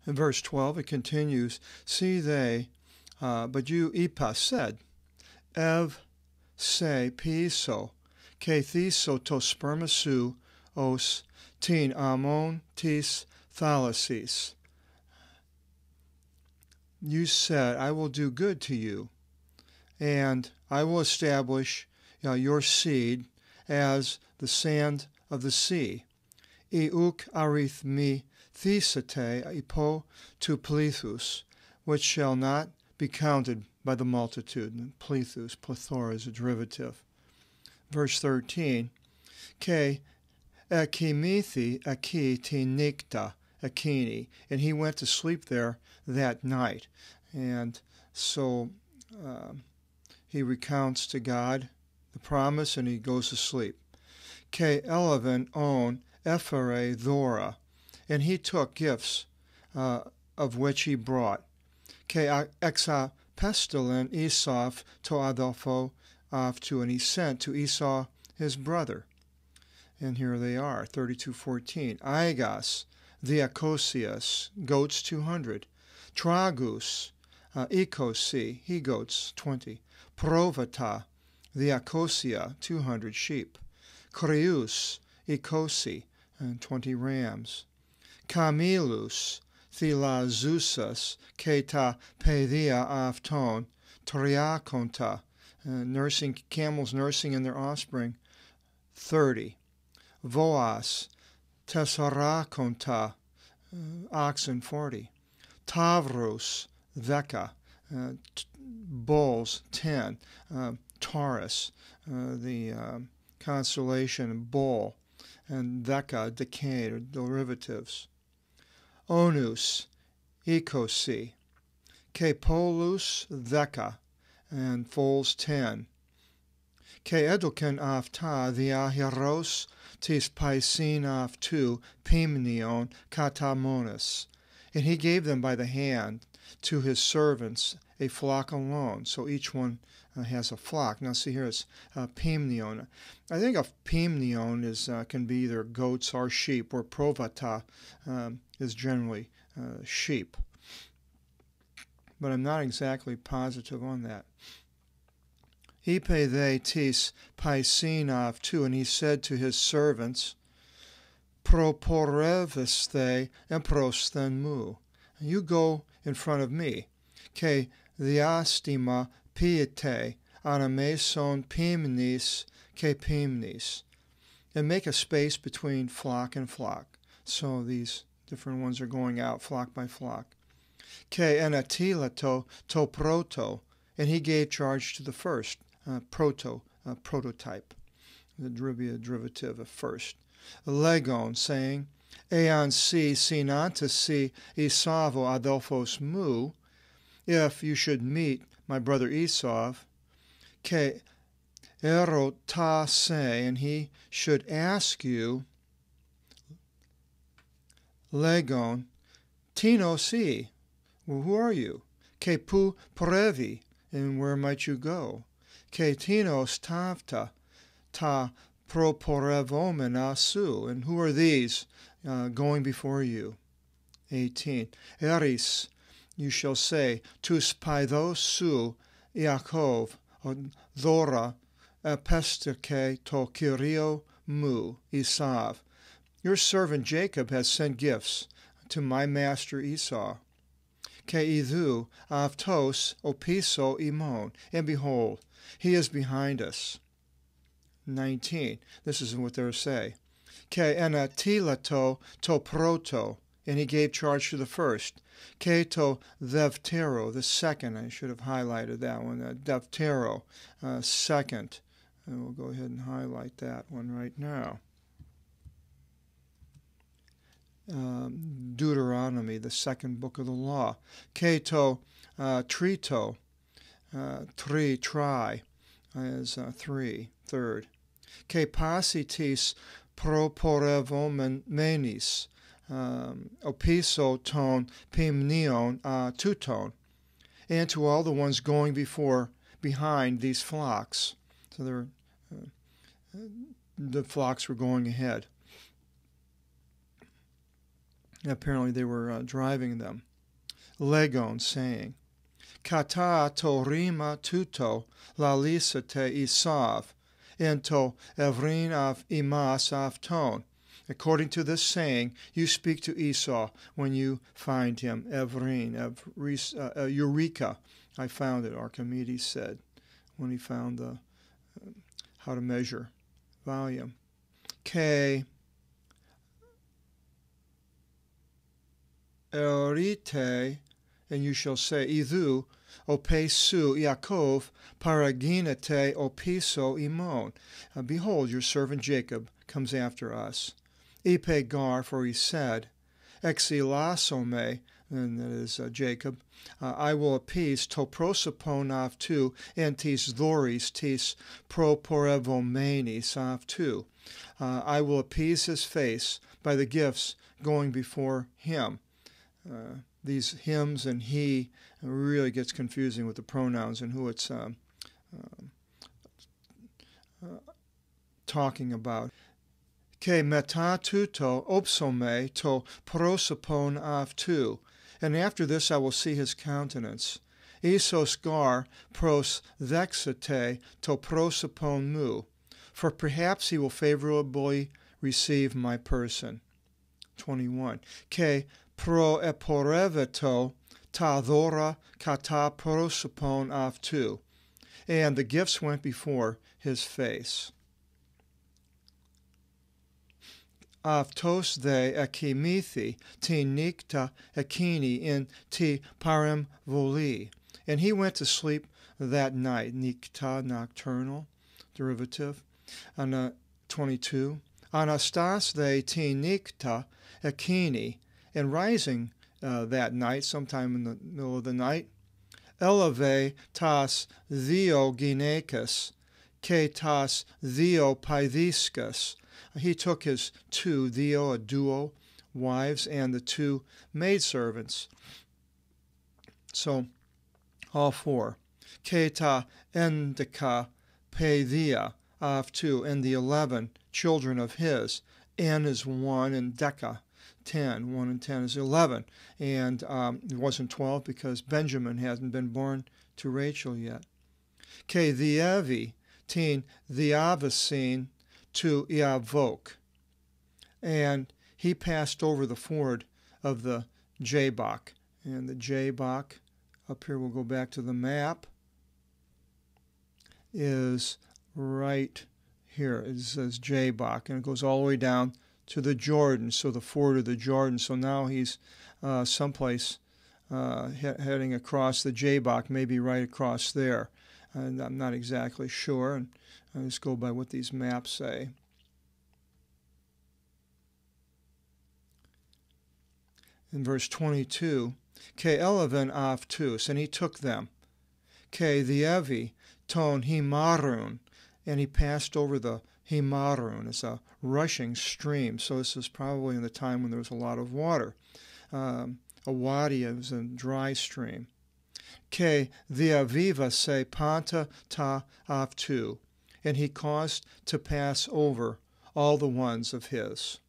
In verse 12 it continues, see they, but you, Ipa, said, Ev se piso, ke thiso to spermasu os tin amon tis thalasis. You said, I will do good to you, and I will establish your seed as the sand of the sea. Iuk arithmi thisate ipo tu plethus, which shall not be counted by the multitude. And plethus, plethora, is a derivative. Verse 13, Ke ekimithi aki tinikta akini, and he went to sleep there that night. And so he recounts to God the promise, and he goes to sleep. Ke eleven on Ephare Thora, and he took gifts of which he brought. Ke exa pestilent Esau to Adolfo aftu, and he sent to Esau his brother. And here they are, 32:14. Aigas, Diakosias, goats 200. Tragus, Ecosi, he-goats 20. Provata, Diacosia, 200 sheep. Creus, Ecosi, and 20 rams. Camilus, Thilazusas, Keta Pedia Afton, Triaconta, camels nursing in their offspring, 30. Voas, Tessaraconta, oxen 40. Tavrus, Veka, bulls 10. Taurus, the constellation bull, and Veka, decade, or derivatives. Onus, Ecosi. Kepolus, Veka, and foals 10. Ke eduken afta diahiros tis paisin aftu pimnion katamonis. And he gave them by the hand to his servants a flock alone. So each one has a flock. Now see here it's pimnion. I think a pimnion can be either goats or sheep, or provata is generally sheep. But I'm not exactly positive on that. Ipe they tis paisinov too, and he said to his servants, Proporevis they emprosthen mu. You go in front of me. Ke diastima piete anameson pimnis ke pimnis. And make a space between flock and flock. So these different ones are going out flock by flock. Ke enatilato to proto. And he gave charge to the first. Prototype, the derivative of first. Legon, saying, Ean si sinanta si Esavo Adelphos mu, if you should meet my brother Esau, ke erota se, and he should ask you, Legon, tino si, well, who are you? Ke pu previ, and where might you go? Ke tinos tavta ta proporevomena su, and who are these going before you? 18. Eris, you shall say, tus paidos su Yaakov, Dora, epestike to Kyrio mu, Esav. Your servant Jacob has sent gifts to my master Esau. Ke idu avtos opiso imon, and behold, he is behind us. 19. This is what they'll say. Ke enatilato to proto, and he gave charge to the first. Ke to devtero, the second. I should have highlighted that one. Devtero, second. And we'll go ahead and highlight that one right now. Deuteronomy, the second book of the law. Ke to trito, tri is three, third. Ke pasitis proporevomenis, opiso ton pimnion tuton, and to all the ones going behind these flocks. So the flocks were going ahead. Apparently they were driving them. Legon, saying, Kata to rima tuto lalisa te isav, ento evrin av imas av ton. According to this saying, you speak to Esau when you find him. Evrin, Eureka. I found it, Archimedes said, when he found the how to measure volume. K. Erite, and you shall say, Idu, opesu Yaakov, paraginete opiso imon. Behold, your servant Jacob comes after us. Ipe gar, for he said, exilasome, and that is Jacob, I will appease to prosopon av tu, and tis thoris tis proporevomenis av tu. I will appease his face by the gifts going before him. These hymns and he really gets confusing with the pronouns and who it's talking about. Ke meta tuto opsome to prosopon av tu. And after this I will see his countenance. Isos gar pros thexate to prosopon mu. For perhaps he will favorably receive my person. 21. Ke pro eporeveto ta dhora kata prosopon av tu. And the gifts went before his face. Avtos de ekimithi ti nikta ekini in ti parem voli. And he went to sleep that night. Nikta, nocturnal, derivative. And 22. Anastas de ti nikta ekini. And rising that night, sometime in the middle of the night, eleve tas theo ginekis, ke tas theo paidiscus. He took his two, theo, a duo, wives, and the two maidservants. So, all four. Ke ta endika paidhia, of two, and the 11 children of his. En is 1, and deca, 10. 1 and 10 is 11. And it wasn't 12 because Benjamin hasn't been born to Rachel yet. Ke thievi, tin thiavasin, to Iavok. And he passed over the ford of the Jabbok. And the Jabbok, up here we'll go back to the map, is right here. It says Jabbok, and it goes all the way down to the Jordan, so the ford of the Jordan. So now he's someplace heading across the Jabbok, maybe right across there. And I'm not exactly sure, and I just go by what these maps say. In verse 22, Ke eleven av tus, and he took them. Ke thievi ton himarun, and he passed over the Himarun. It's a rushing stream, so this is probably in the time when there was a lot of water. A wadi is a dry stream. Ke thiaviva se panta ta av tu, and he caused to pass over all the ones of his.